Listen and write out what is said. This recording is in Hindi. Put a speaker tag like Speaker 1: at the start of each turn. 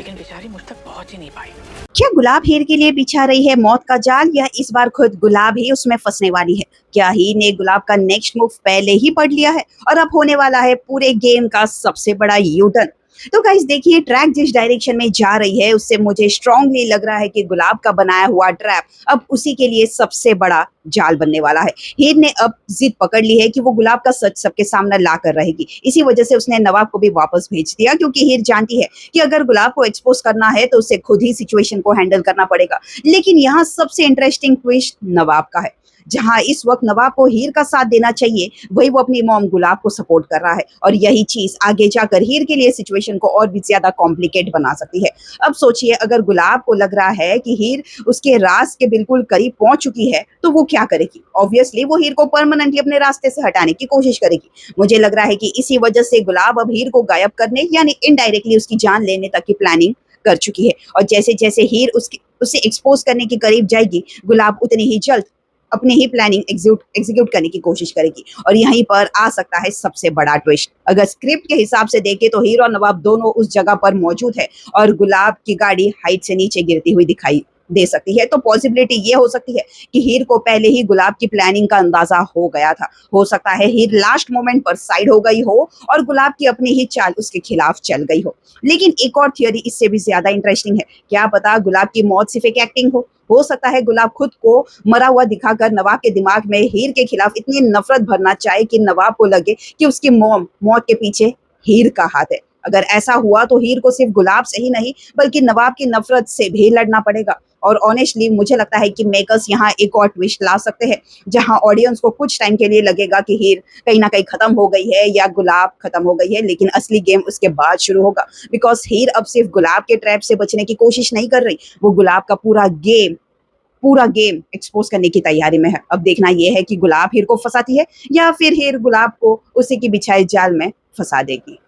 Speaker 1: लेकिन बेचारी मुझ तक पहुंच ही नहीं पाई।
Speaker 2: क्या गुलाब हीर के लिए बिछा रही है मौत का जाल, या इस बार खुद गुलाब ही उसमें फंसने वाली है? क्या हीर ने गुलाब का नेक्स्ट मूव पहले ही पढ़ लिया है और अब होने वाला है पूरे गेम का सबसे बड़ा यू टर्न? तो गाइस देखिए, ट्रैक जिस डायरेक्शन में जा रही है उससे मुझे स्ट्रांगली लग रहा है कि गुलाब का बनाया हुआ ट्रैप अब उसी के लिए सबसे बड़ा जाल बनने वाला है। हीर ने अब जिद पकड़ ली है कि वो गुलाब का सच सबके सामने ला कर रहेगी। इसी वजह से उसने नवाब को भी वापस भेज दिया, क्योंकि हीर जानती है कि अगर गुलाब को एक्सपोज करना है तो उसे खुद ही सिचुएशन को हैंडल करना पड़ेगा। लेकिन यहाँ सबसे इंटरेस्टिंग ट्विस्ट नवाब का है। जहां इस वक्त नवाब को हीर का साथ देना चाहिए, वही वो अपनी मॉम गुलाब को सपोर्ट कर रहा है, और यही चीज आगे जाकर हीर के लिए सिचुएशन को और भी ज्यादा कॉम्प्लिकेट बना सकती है। अब सोचिए, अगर गुलाब को लग रहा है कि हीर उसके राज के बिल्कुल करीब पहुंच चुकी है, तो वो क्या करेगी? ऑब्वियसली वो हीर को परमानेंटली अपने रास्ते से हटाने की कोशिश करेगी। मुझे लग रहा है कि इसी वजह से गुलाब अब हीर को गायब करने, यानी इनडायरेक्टली उसकी जान लेने तक की प्लानिंग कर चुकी है। और जैसे जैसे हीर उसकी उसे एक्सपोज करने के करीब जाएगी, गुलाब उतनी ही जल्द अपनी ही प्लानिंग एग्जीक्यूट करने की कोशिश करेगी। और यहीं पर आ सकता है सबसे बड़ा ट्विस्ट। अगर स्क्रिप्ट के हिसाब से देखें तो हीर और नवाब दोनों उस जगह पर मौजूद है, और गुलाब की गाड़ी हाइट से नीचे गिरती हुई दिखाई दे सकती है। तो पॉसिबिलिटी ये हो सकती है कि हीर को पहले ही गुलाब की प्लानिंग का अंदाजा हो गया था। हो सकता है हीर लास्ट मोमेंट पर साइड हो गई हो और गुलाब की अपनी ही चाल उसके खिलाफ चल गई हो। लेकिन एक और थियोरी इससे भी ज्यादा इंटरेस्टिंग है। क्या पता गुलाब की मौत सिर्फ एक एक्टिंग हो सकता है गुलाब खुद को मरा हुआ दिखाकर नवाब के दिमाग में हीर के खिलाफ इतनी नफरत भरना चाहे कि नवाब को लगे कि उसकी मॉम मौत के पीछे हीर का हाथ है। अगर ऐसा हुआ तो हीर को सिर्फ गुलाब से ही नहीं, बल्कि नवाब की नफरत से भी लड़ना पड़ेगा। और ऑनेस्टली मुझे लगता है कि मेकर्स यहाँ एक और ट्विस्ट ला सकते हैं, जहां ऑडियंस को कुछ टाइम के लिए लगेगा कि हीर कहीं ना कहीं खत्म हो गई है या गुलाब खत्म हो गई है, लेकिन असली गेम उसके बाद शुरू होगा। बिकॉज हीर अब सिर्फ गुलाब के ट्रैप से बचने की कोशिश नहीं कर रही, वो गुलाब का पूरा गेम एक्सपोज करने की तैयारी में है। अब देखना यह है कि गुलाब हीर को फंसाती है, या फिर हीर गुलाब को उसी की बिछाए जाल में फंसा देगी।